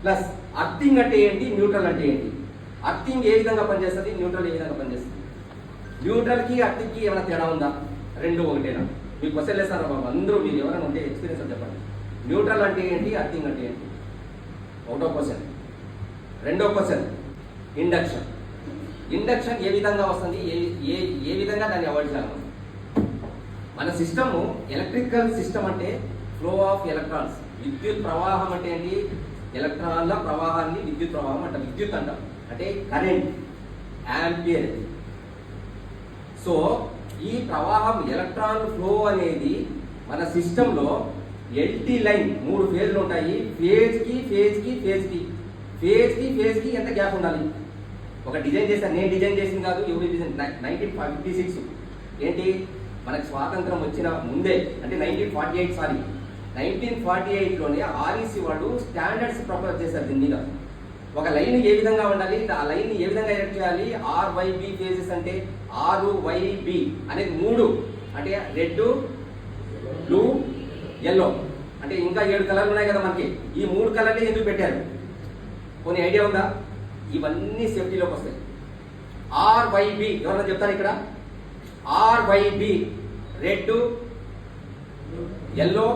Plus earthing అంటే ఏంటి, neutral అంటే ఏంటి, అర్థింగ్ ఏ విధంగా పనిచేస్తుంది, న్యూట్రల్ ఏ విధంగా పనిచేస్తుంది, న్యూట్రల్కి అర్థింగ్కి ఏమైనా తేడా ఉందా, రెండు ఒకటేనా? మీకు క్వశ్చన్ వేస్తారా బాబు, అందరూ మీరు ఎవరైనా ఉంటే ఎక్స్పీరియన్స్ అని చెప్పండి. న్యూట్రల్ అంటే ఏంటి, అర్థింగ్ అంటే ఏంటి? ఒకటో క్వశ్చన్. రెండో క్వశ్చన్ ఇండక్షన్. ఇండక్షన్ ఏ విధంగా వస్తుంది, ఏ విధంగా దాన్ని అవాయిడ్ చేయాలి? మన సిస్టము ఎలక్ట్రికల్ సిస్టమ్ అంటే ఫ్లో ఆఫ్ ఎలక్ట్రాన్స్. విద్యుత్ ప్రవాహం అంటే ఏంటి, ఎలక్ట్రాన్ల ప్రవాహాన్ని విద్యుత్ ప్రవాహం అంటాం, విద్యుత్ అంటాం, అంటే కరెంట్, యాంపియర్. సో ఈ ప్రవాహం ఎలక్ట్రాన్ ఫ్లో అనేది మన సిస్టంలో ఎల్టీ లైన్ 3 ఫేజ్లు ఉంటాయి. ఫేజ్కి ఫేజ్కి ఫేజ్కి ఫేజ్కి ఫేజ్కి ఎంత గ్యాప్ ఉండాలి? ఒక డిజైన్ చేశాను, నేను డిజైన్ చేసింది కాదు, ఎవరి డిజైన్ 1956 ఏంటి మనకు స్వాతంత్రం వచ్చిన ముందే, అంటే 1948లోనే ఆర్ఈసీ వాళ్ళు స్టాండర్డ్స్ ప్రపోజ్ చేశారు దీని మీద. ఒక లైన్ ఏ విధంగా ఉండాలి, ఆ లైన్ ఏ విధంగా ఎరెక్ట్ చేయాలి, ఆర్వైబి ఫేజెస్ అంటే ఆర్వైబి అనేది 3, అంటే రెడ్, బ్లూ, ఎల్లో, అంటే ఇంకా 7 కలర్లు ఉన్నాయి కదా మనకి. ఈ 3 కలర్లే ఎందుకు పెట్టారు, కొన్ని ఐడియా ఉందా? ఇవన్నీ సేఫ్టీలోకి వస్తాయి. ఆర్వైబి ఎవరన్నా చెప్తారు ఇక్కడ? RYB red, yellow,